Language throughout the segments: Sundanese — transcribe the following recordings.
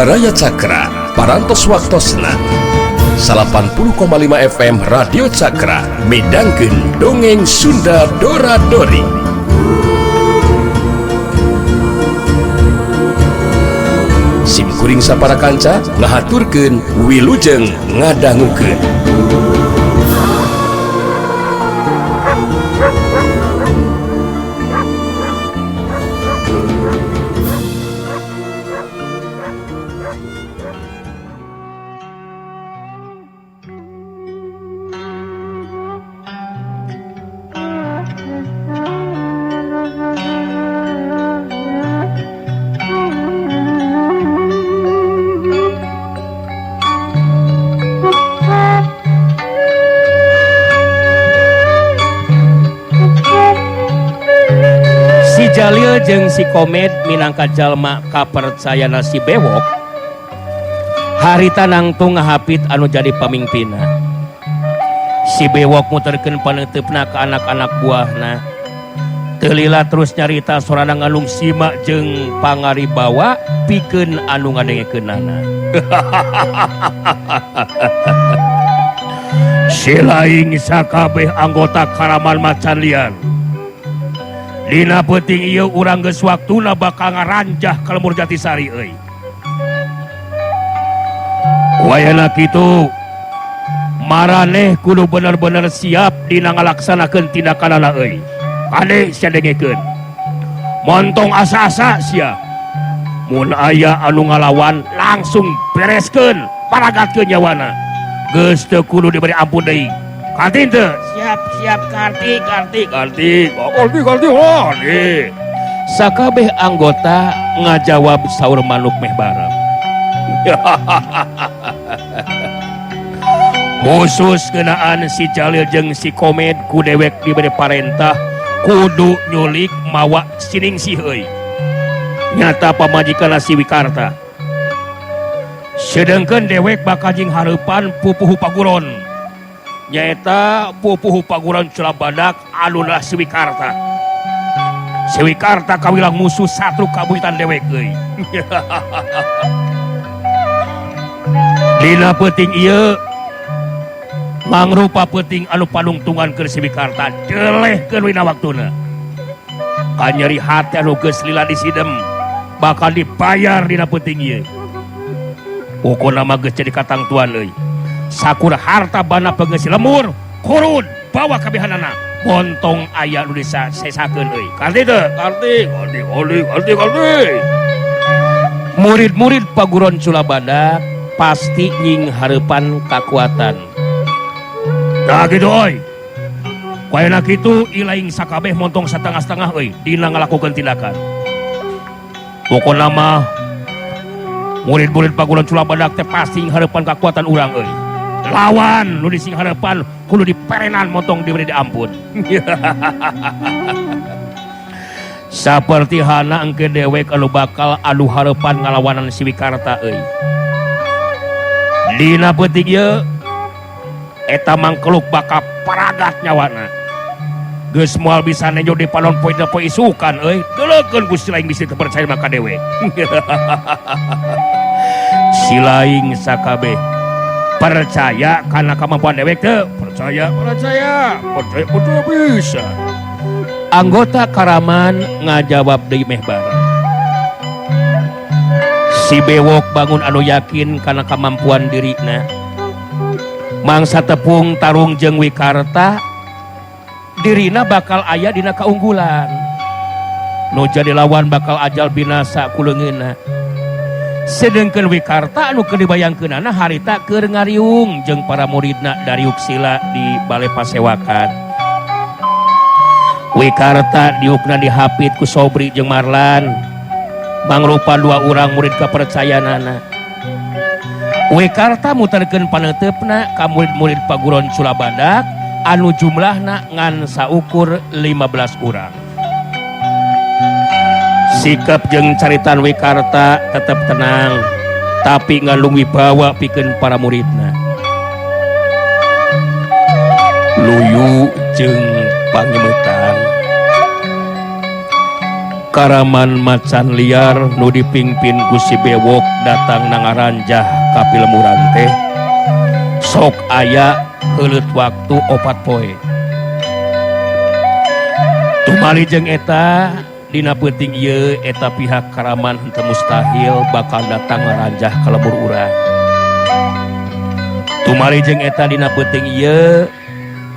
Jiwaraya Cakra parantos waktosna 80,5 FM Radio Cakra midangkeun dongeng Sunda Dora-Dori. Simkuring sapara kanca ngahaturkeun wilujeng ngadangukeun. Jalil jeung si Komed minangka jalma kapercayana si Bewok harita nangtung ngahapit anu jadi pamimpina. Si Bewok muterkeun paneuteupeuna ka anak-anak buahna. Teu lila terus nyarita sorana ngalung simak jeung pangaribawa pikeun anu ngadengekeunana. Silaing sakabeh anggota Karaman Macan Lian. Dina penting ieu urang geus waktuna bakal ngaranjah ka Lemur Jatisari euy. Wayana kitu maraneh kudu bener-bener siap dina ngalaksanakeun tindakanana euy. Kade sia dengekeun. Montong asa-asa sia. Mun aya anu ngalawan langsung bereskeun, paragatkeun nyawana. Geus teu kudu diberi ampun deui. Karti teu? Siap Karti. Sakabeh anggota ngajawab saur manuk meh bareng. Khusus kenaan si Jalil jeung si Komed ku dewek diberi parentah kudu nyulik mawa Siningsih euy. Nyata pamajikanna si Wikarta. Sedengkeun dewek bakal jing hareupan pupuhu paguron. Nyaeta pupuhu paguron Culabadak alunlah si Wikarta. Si Wikarta kawilang musuh satru kabuyutan dewek euy. Dina peuting ieu mangrupa peuting anu panungtungan keur si Wikarta delehkeun wina waktuna. Kanyeri hate anu geus lila disidem bakal dibayar dina peuting ieu. Pokona mah geus jadi katangtuan euy. Sakur harta bana pengesi lemur kurun bawa kabehanana montong aya nu disesakeun euy. Karti teu? Karti. Murid-murid paguron Culabadak pasti nying hareupan kakuatan. Tah kitu euy. Wayana kitu ilaing sakabeh montong satengah-setengah euy dina ngalakukeun tindakan. Pokona mah murid-murid paguron Culabadak teh pasti hareupan kakuatan urang euy. Lawan nu dising harapan kudu diperenan motong diberi diampun. Saperti hana engke dewek anu bakal adu harapan ngalawanan si Wikarta euy. Dina peuting ieu eta mangkeluk bakal paragat nyawana. Geus moal bisa nenjo di palon poe isukan euy. Deulekeun ku silaing bisi teu percaya maka dewek. Silaing sakabeh percaya karena kemampuan dewek teu? Percaya bisa. Anggota Karaman ngajawab deui meh bareng. Si Bewok bangun anu yakin karena kemampuan dirina. Mangsa tepung tarung jeung Wikarta dirina bakal aya dina kaunggulan. Nu jadi lawan bakal ajal binasa ku leungeunna. Sedengkeun Wikarta anu keur dibayangkeunana harita keur ngariung jeung para muridna dari Uksila di Balai Pasewakan. Wikarta diukna dihapit ku Sobri jeung Marlan. Mangrupa dua urang murid kapercayanana. Wikarta muterkeun paneuteupeuna ka murid-murid paguron Culabadak anu jumlahna ngan saukur 15 urang. Sikap jeung caritan Wikarta tetep tenang, tapi ngalung wibawa pikeun para muridna. Luyu jeung pangimutan Karaman macan liar nu dipingpin ku si bewok datang nangaranjah ka Pilemuran teh sok aya heuleut waktu 4 poe. Tumali jeung eta dina peuting ieu eta pihak Karaman henteu mustahil bakal datang ngaranjah ka lembur urang. Tumali jeung eta dina peuting ieu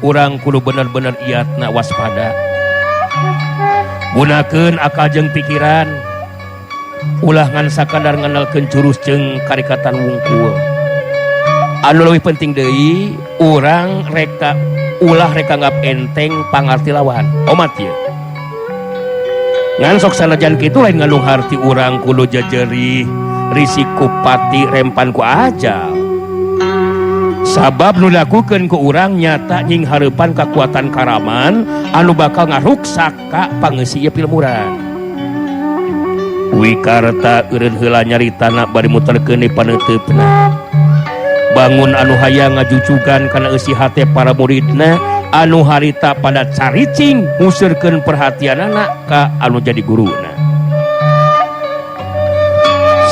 urang kudu bener-bener iatna waspada. Gunakeun akal jeung pikiran ulah ngan sakadar nganalkeun jurus jeung karikatan wungkul. Anu leuwih penting deui urang ulah reka anggap enteng pangarti lawan omat ieu. Ngan sok sanajan kitu lain ngandung harti urang kudu jejeri risiko pati rempan ku ajal. Sabab nu dilakukeun ku urang nyata nying hareupan kakuatan Karaman anu bakal ngaruksak ka pangeussi ieu Pilemuran. Wikarta eureun heula nyaritana bari muterkeun di paneuteupeuna. Bangun anu hayang ngajujugan kana eusi hate para muridna anu harita pada caricing ngusirkeun perhatianana ka anu jadi guruna.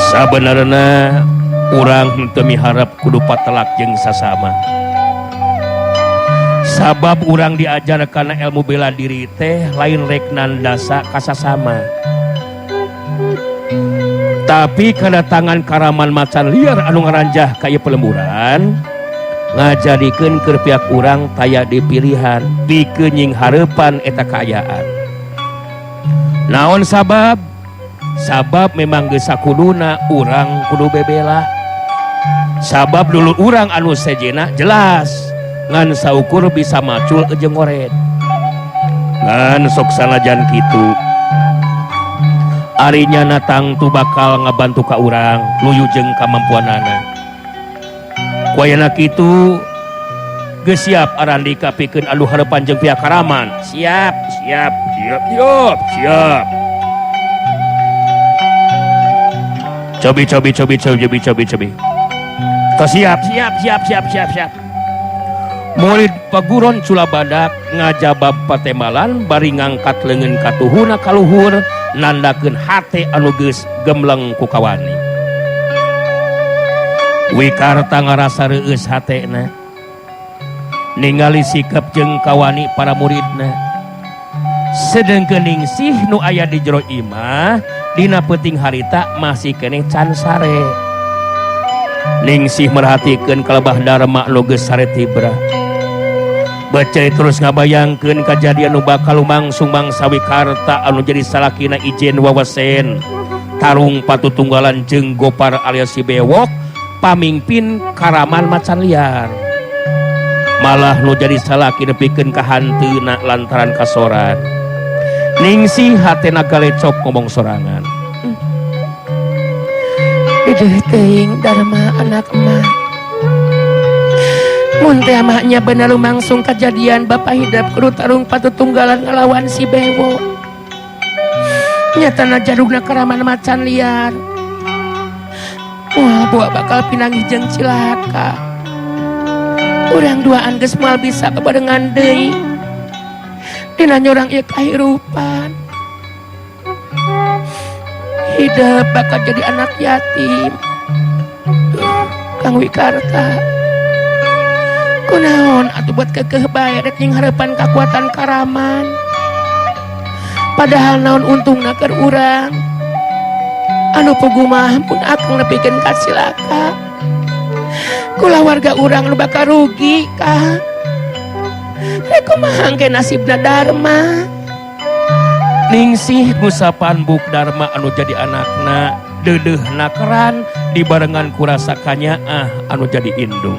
Sabenerna urang henteu miharep kudu patelak jeung sasama. Sabab urang diajar kana ilmu bela diri teh lain rek nandasa ka sasama. Tapi kedatangan Karaman macan liar anu ngaranjah ka ieu Pilemuran ngajadikeun keur pihak urang taya dipilihan pikeun nying hareupan eta kaayaan. Naon sabab? Sabab memang geus sakuduna urang kudu bebela. Sabab dulu urang anu sejena jelas ngan saukur bisa macul jeung ngored. Ngan sok sanajan kitu arinya natang tu bakal ngabantu ka urang luyu jeung kamampuanana. Kuayana kitu geus siap arandi kapikeun anu hareupan jeung pihak Karaman. Siap. Cobi. Tos siap. Murid paguron Cula Badak ngajabab patemalan bari ngangkat leungeun katuhuna ka luhur nandakeun hate anu geus gemleng ku kawani. Wikarta ngarasa reueus hatena ningali sikap jeung kawani para muridna. Sedengkeun ningsih nu aya di jero imah dina peuting harita masih keneh can sare. Ningsih merhatikeun kalebah Darma nu geus sare tibra. Bacai terus ngabayangkeun kajadian nu bakal lumangsung mangsa Wikarta anu jadi salakina Ijen Wawasen tarung patutunggalan jeung Gopar alias si Bewok pamingpin Karaman macan liar. Malah nu jadi salaki nepikeun ka hanteuna lantaran kasoran. Ningsih hatena galecok ngomong sorangan. Ideuh teuing Darma anak emak. Mun teh emaknya bener lumangsung kejadian Bapak Hidap kudu tarung patutunggalan ngelawan si Bewok. Nyatana jarugna Karaman macan liar. Wah, buah bakal pinanggih jeung cilaka. Urang duaan geus moal bisa bebarengan deui. Dina nyorang ieu kahirupan. Hidap bakal jadi anak yatim. Kang Wikarta, kunaon atuh buat kekeh bae rek nying hareupan kakuatan Karaman. Padahal naon untungna keur urang. Anu pugu mah mun akang nepikeun ka cilaka. Kula warga urang nu bakal rugi ka. Rek kumaha engke nasibna Darma. Ningsih ngusapan buk Darma anu jadi anakna deudeuhna keran dibarengan ku rasa kanyaah anu jadi indung.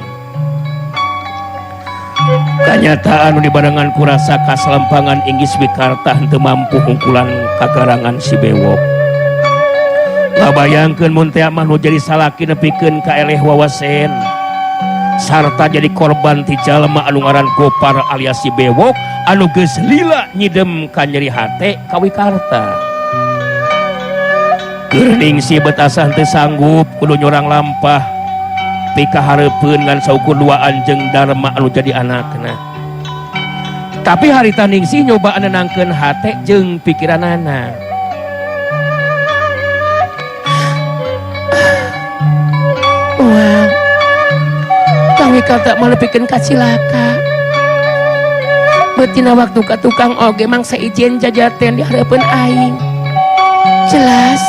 Kanyataan anu dibarengan ku rasa kaselempangan inggis Wikarta henteu mampu hungkulan kagarangan si Bewok. Ngabayangkeun mun teh mah nu jadi salaki nepikeun ka eleh Wawasen sarta jadi korban ti jalma anu ngaran Gopar alias si Bewok anu geus lila nyidem ka nyeri hate ka Wikarta. Keur Ningsih betasa henteu sanggup kudu nyorang lampah pika hareupeun ngan saukur duaan jeung Darma anu jadi anakna. Tapi harita Ningsih nyoba nenangkeun hate jeung pikiranana. Wikarta malepikeun ka cilaka. Betina waktu ka tukang oge mangsa ijen jajaten di hareupeun aing. Jelas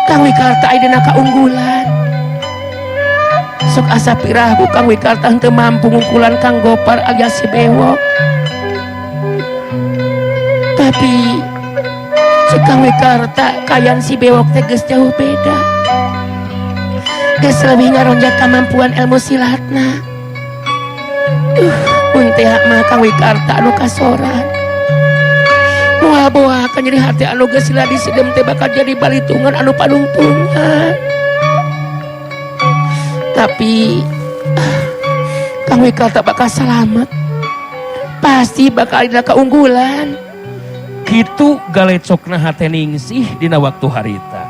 Kang Wikarta aya dina kaunggulan. Sok asa pirah ku Kang Wikarta henteu mampu ngungkulan Kang Gopar alias si Bewok. Tapi si Kang Wikarta kayan si Bewok teh geus jauh beda. Geus leuwih ngaronjak kemampuan ilmu silatna. Teh mah Kang Wikarta anu kasoran. Moal boa kan jadi hati anu geus sila disidem teh bakal jadi balitungan anu panungtungan. Tapi Kang Wikarta bakal selamat. Pasti bakal ada keunggulan. Kitu galecokna hate Ningsih dina waktu harita.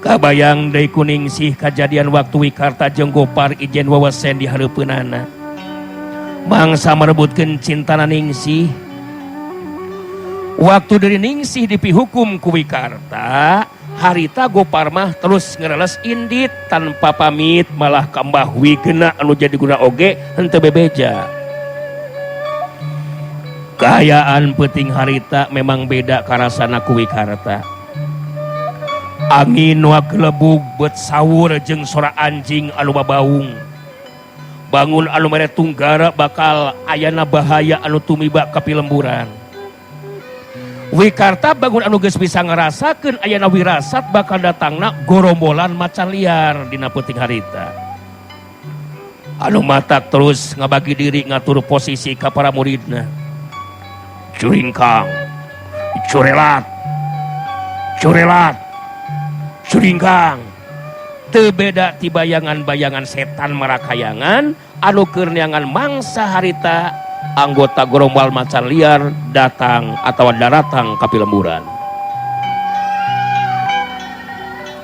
Kabayang deui ku Ningsih kajadian waktu Wikarta jeung Gopar ijen wawasen di hareupeunana. Mangsa merebutkan cintana Ningsih. Waktu dari Ningsih dipihukum ku Wikarta, harita Gopar mah terus ngereles indit tanpa pamit, malah ka Mbah Wigena anu jadi guna oge henteu bebeja. Kaayaan peuting harita memang beda karasana ku Wikarta. Angin wa gelebug beut sawur jeung sora anjing anu babaung. Bangun anu mere tunggara bakal ayana bahaya anu tumiba ka pilemburan. Wikarta bangun anu geus bisa ngarasakeun ayana wirasat bakal datangna gorombolan macan liar dina peuting harita. Anu matak terus ngabagi diri ngatur posisi ka para muridna. Curingkang, curelat, curelat, curingkang. Teu beda ti bayangan-bayangan setan marakayangan anu keur neangan mangsa harita anggota gerombol macan liar datang atau daratang ka pilemburan.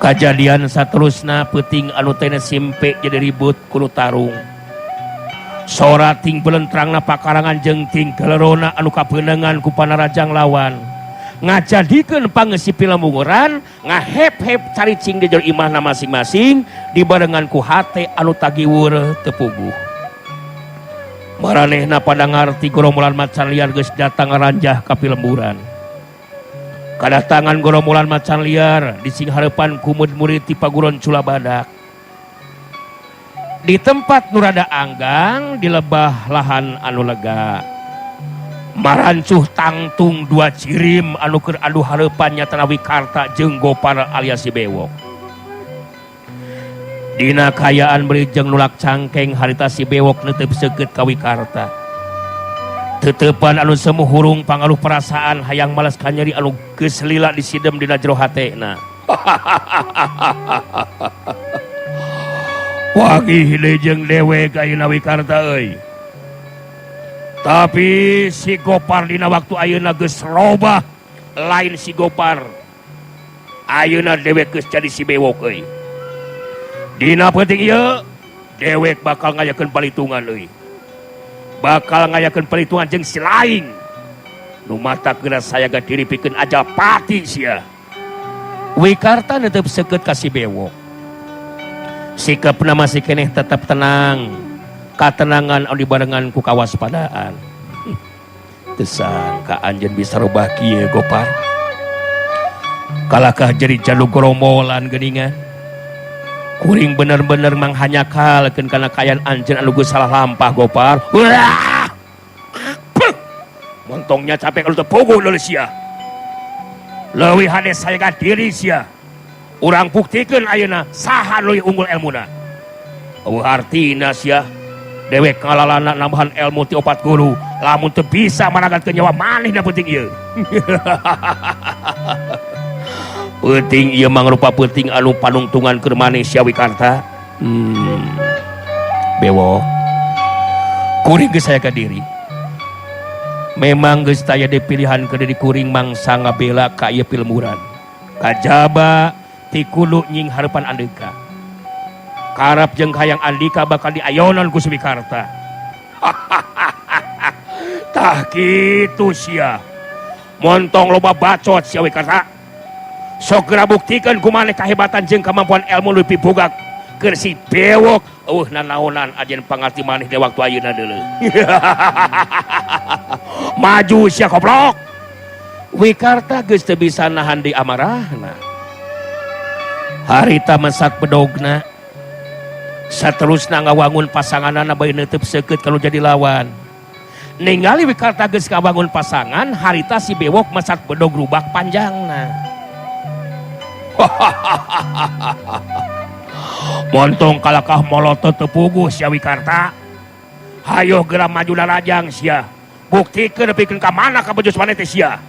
Kajadian saterusna peuting anu teh simpe jadi ribut kudu tarung. Sora ting belentrangna pakarangan jeung ting kelerona anu kapeunengan ku panarajang lawan. Ngajadikeun pangeusi pilemburan ngahep-hep caricing di jero imahna masing-masing dibarengan ku hate anu tagiweur teu puguh. Maranehna pada ngarti gerombolan macan liar geus datang ngaranjah ka pilemburan. Kadatangan gerombolan macan liar dising hareupan ku murid-murid ti paguron Cula Badak. Di tempat nu rada anggang di lebah lahan anu lega. Marancuh tangtung dua cirim anu keur adu hareupan nyatana Wikarta jeung Gopar alias si Bewok. Dina kayaan beri jeung nulak cangkeng harita si Bewok neuteup seukeut ka Wikarta. Teutepan anu semu hurung pangaruh perasaan hayang malas kanyeri anu geus lila disidem dina jero hatena. Wagih deui jeung dewek ayeuna Wikarta euy. Tapi si Gopar dina waktu ayeuna geus robah lain si Gopar. Ayeuna dewek geus jadi si Bewok euy. Dina peuting ieu dewek bakal ngayakeun palitungan euy. Bakal ngayakeun palitungan jeung si laing. Nu matak geura sayaga diri pikeun aja pati sia. Wikarta neuteub seukeut ka si Bewok. Sikapna masih keneh tetap tenang. Katenangan anu dibarengan ku kawaspadaan. Teu sangka anjeun bisa robah kieu Gopar. Kalakah jadi jaluk gerombolan geuningan. Kuring bener-bener manghanyakalkeun kana kaayaan anjeun anu geus salah lampah Gopar. Montongnya capek anu teu puguh deuleu sia. Leuwih hades sayaga diri sia. Urang buktikeun ayeuna saha leuwih unggul elmuna. Eueuh artina sia dewek ngalalana nambahan ilmu ti 4 guru lamun teu bisa managatkeun nyawa manehna peuting ieu. Peuting ieu mangrupa peuting anu panungtungan keur maneh sia Wikarta. Bewok. Kuring geus aya ka diri. Memang geus taya de pilihan ke diri kuring mangsa ngabela ka ieu pilemuran. Kajaba ti kudu nying hareupan Andika. Karap jeung hayang Andika bakal diayonan ku Wikarta. Tah kitu sia. Montong loba bacot sia Wikarta. Sok geura buktikeun kumaneh kahebatan jeung kemampuan ilmu leuwih boga keur si Bewok nanaonan ajen pangarti maneh di waktu ayeuna deuleu. Maju sia goblok. Wikarta geus teu bisa nahan di amarahna. Harita mesak bedogna. Saterusna ngawangun pasanganana bae neuteub seukeut kalau jadi lawan. Ningali Wikarta geus ngawangun pasangan, harita si bewok mesak bedog rubak panjangna. Montong kalakah molotot tepuguh sia Wikarta. Hayo geura maju larajang sia. Buktikeun nepikeun ka mana ka bejos maneh teh sia.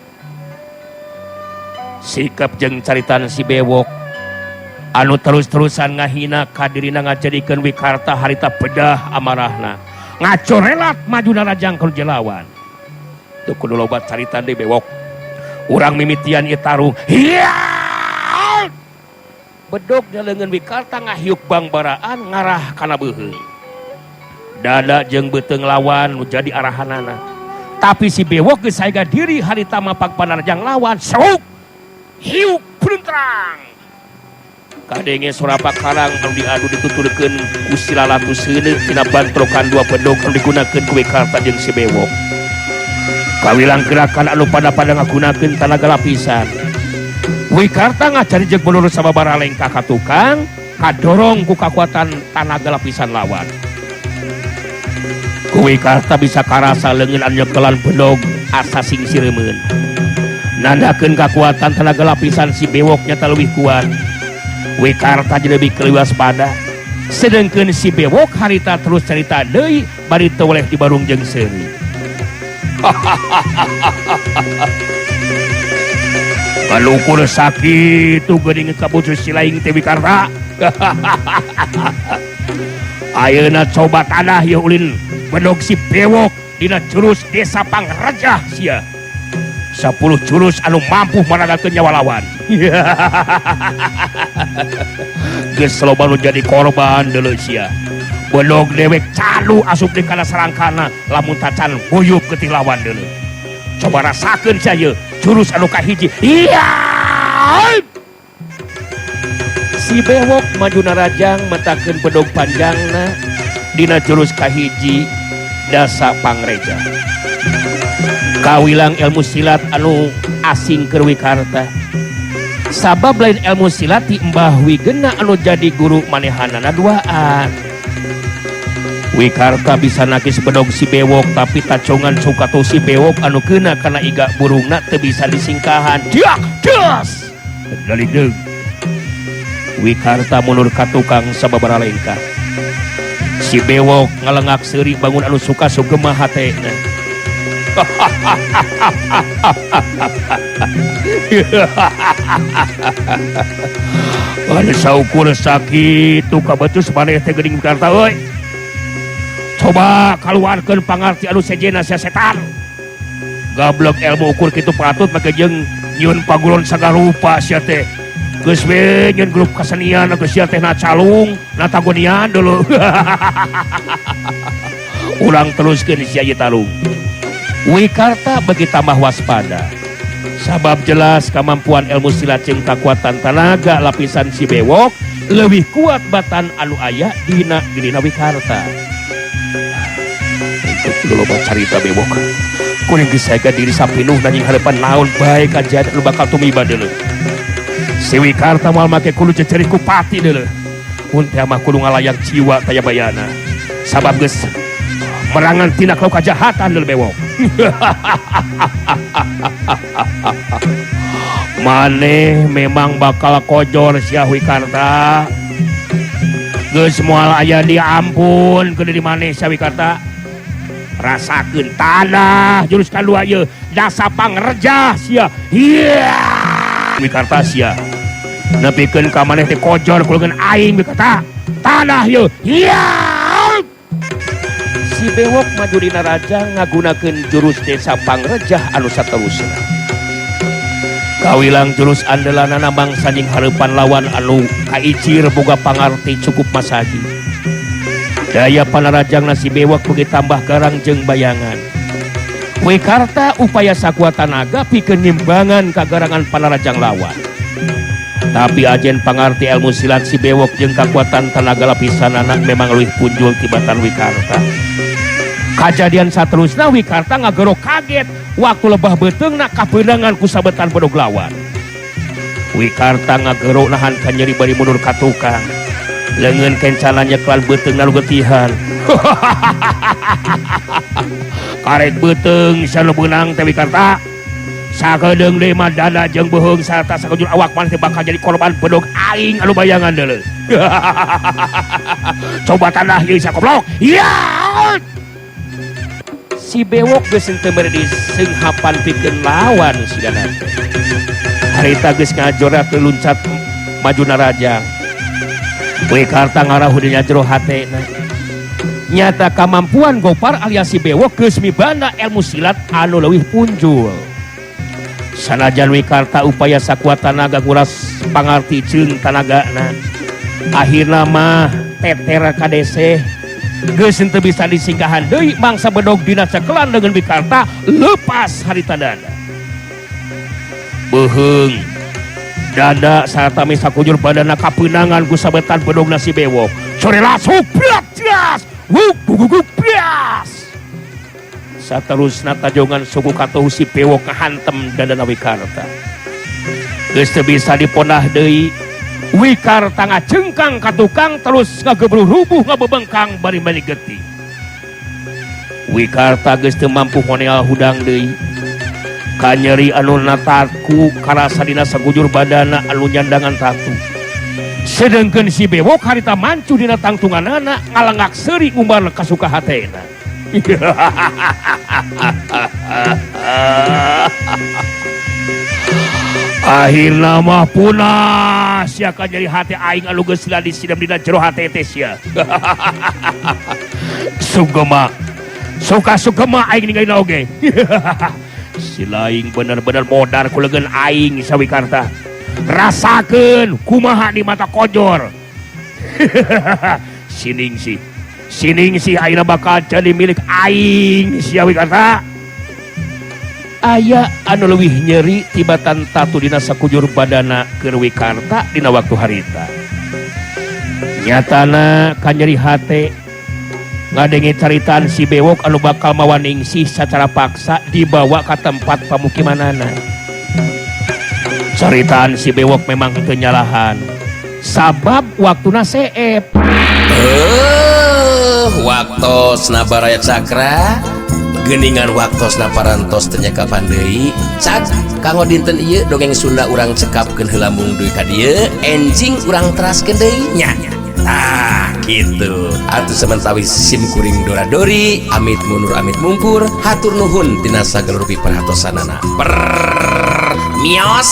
Sikap jeung caritan si bewok anu terus-terusan ngahina kadirina ngajadikeun Wikarta harita pedah amarahna. Ngacorelat maju larajang ka jelawan. Teu kudu loba caritan deui bewok. Urang mimitian ieu tarung. Hiya! Bedog leungeun Wikarta ngahiuk bangbaraan ngarah kana beuheung. Dada jeung beuteung lawan nu jadi arahanana. Tapi si bewok geus saega diri harita mapak panarjang lawan. Sok hiuk punterang. Kadenge surapak karang anu diadu dituturkeun ku silalatu seuneu tina bantrokan dua bedog anu digunakeun ku Wikarta jeung si bewok. Kawilang gerakan anu pada ngagunakeun tanaga lapisan. Wikarta ngacari jeung beuleur sababaraha lengkah ka tukang, kadorong ku kakuatan tanaga lapisan lawan. Ku Wikarta bisa karasa leungeun anu nyekelan bedog asa singsireumeuun. Nandakeun kakuatan tanaga lapisan si bewok nyata leuwih kuat. Wikarta jadi lebih waspada. Sedengkeun si bewok harita terus cerita deui bari teu oleh dibarung jeung seuri. Kalukur sakit tu geuning kabutuh silaing teh Wikarta. Ayeuna coba tanah ye ulin bedog si bewok dina jurus desa pangrejah sia. 10 jurus anu mampu maragakeun nyawa lawan. Geus loba nu jadi korban deuleu sia. Bedog dewek calu asup di kana sarangkana lamun tacan buyuk getih lawan deuleu. Coba rasakeun sia ye jurus anu kahiji. Iya. Si bewok maju narajang matakeun bedog panjangna dina jurus kahiji dasa pangreja. Kawilang ilmu silat anu asing keur Wikarta. Sabab lain ilmu silat ti Mbah Wigena anu jadi guru manehanana duaan. Wikarta bisa nakis bedog si bewok tapi tacongan sukatu si bewok anu keuna kana iga burungna teu bisa disingkahan. Diak das. Dari deug. Wikarta mundur ka tukang sababaraha lengkah. Si bewok ngalengak seuri bangun anu suka sugema hatena. Pada saukur sakit tu kabetus maneh teh geuning Wikarta euy. Coba kaluarkeun pangarti anu sejena sia setan. Gablek ilmu ukur kitu patut make jeung nyieun paguron sagarupa sia teh. Geus we nyieun grup kasenian geus sia teh na calung, na tagonian deuleu. Urang teruskeun sia ieu tarung. Wikarta bagi tambah waspada. Sabab jelas kemampuan ilmu silat jeung kakuatan tenaga lapisan si bewok leuwih kuat batan anu aya dina dirina Wikarta. Itu loba carita bewok. Kuring geus saega diri sapinuh nanying hareupan naon bae kajadian anu bakal tumiba deuleu. Si Wikarta moal make kulu cecerit ku pati deuleu. Mun teh mah kudu ngalayak jiwa taya bayana. Sabab geus merangan tina kau kajahatan deuleu bewok. Maneh memang bakal kojor sia Wikarta. Geus moal aya di ampun ke di maneh sia Wikarta. Rasakeun tanah jurus kadua ieu dasa pangrejah sia. Iya. Wikarta sia. Nepikeun ka maneh teh kojor kuleun aing Wikarta. Tanah ieu. Iya. Si bewok maju dina raja ngagunakeun jurus desa pangrejah anu saterusna. Kawilang jurus andalanana mangsa jeung hareupan lawan anu kaicir boga pangarti cukup masagi. Daya panarajangna si bewok beuki tambah garang jeung bayangan. Wikarta upaya sakuat tanaga pikeun nimbangan kagarangan panarajang lawan. Tapi ajen pangarti ilmu silat si bewok jeung kekuatan tenaga lapisan anak memang leuwih punjul tibatan Wikarta. Kajadian saterusna Wikarta ngagero kaget waktu lebah beteungna kapeunangan ku sabetan bedog lawan. Wikarta ngagero nahan ka nyeri bari mundur ka tukang. Leungeun kencana nyekelan beteungna nu getihan. Karek beteung sanu beunang teh Wikarta. Sakedeung deui mah dada jeung beuheung sarta sakujur awak maneh bakal jadi korban bedog aing anu bayangan deuleu. Coba tanah ieu sakoblok. Ya! Si bewok geus teu berde seunghapan pikeun lawan sigana. Harita geus ngajora teu luncat majuna rajang. Wikarta ngarahu di jero hatena. Nyata kamampuan Gopar alias si bewok geus mibanda ilmu silat anu leuwih punjul. Sanajan Wikarta upaya sakuat tanaga nguras pangarti jeung tanagana, akhirna mah teter kadese geus teu bisa disinggahan deui mangsa bedog dina cekelan dengan Wikarta lepas harita dada. Beuheung dada sarta meh sakujur badana kapeunangan ku sabetan bedogna si bewok. Sore lasuk pias, wuk guguk pias. Saterusna tajongan suku katuh si bewok ngahantem dadana Wikarta. Geus teu bisa diponah deui, Wikarta ngacengkang ka tukang terus ngagebruh rubuh ngabebengkang bari balik getih. Wikarta geus teu mampu ngoneal hudang deui. Ka nyeri anu natarku karasa dina sagujur badana anu nyandangan tatu. Sedengkeun si bewok harita mancu dina tangtunganana ngalengak seuri umbar kasuka hatena. Akhirna mah punah sia ka nyeri hati aing anu geus ladi sidam dina jero hate teh sia. Sugema suka-sugema aing ninggalina oge. Si laing bener-bener modar ku leungeun aing sa Wikarta. Rasakeun kumaha di mata kojor. Sining si aina bakal jadi milik aing sia Wikarta. Aya anu leuwih nyeri tibatan tatu dina sakujur badana keur Wikarta dina waktu harita. Nyatana ka nyeri hate ngadenge caritaan si bewok anu bakal mawaningsih secara paksa dibawa ke tempat pamukimanana. Caritaan si bewok memang teu nyalahan. Sabab waktuna seep. Waktosna baraya cakra geuningan waktosna parantos teu nya kapan deui. Cak kanggo dinten ieu dongeng Sunda urang cekapkeun heula mung deui ka dieu enjing urang teraskeun deui nya. Tah kitu. Atuh samentawi sim kuring dora-dori amit mundur amit mungkur hatur nuhun tina sageluruh piparatosanana. Mios.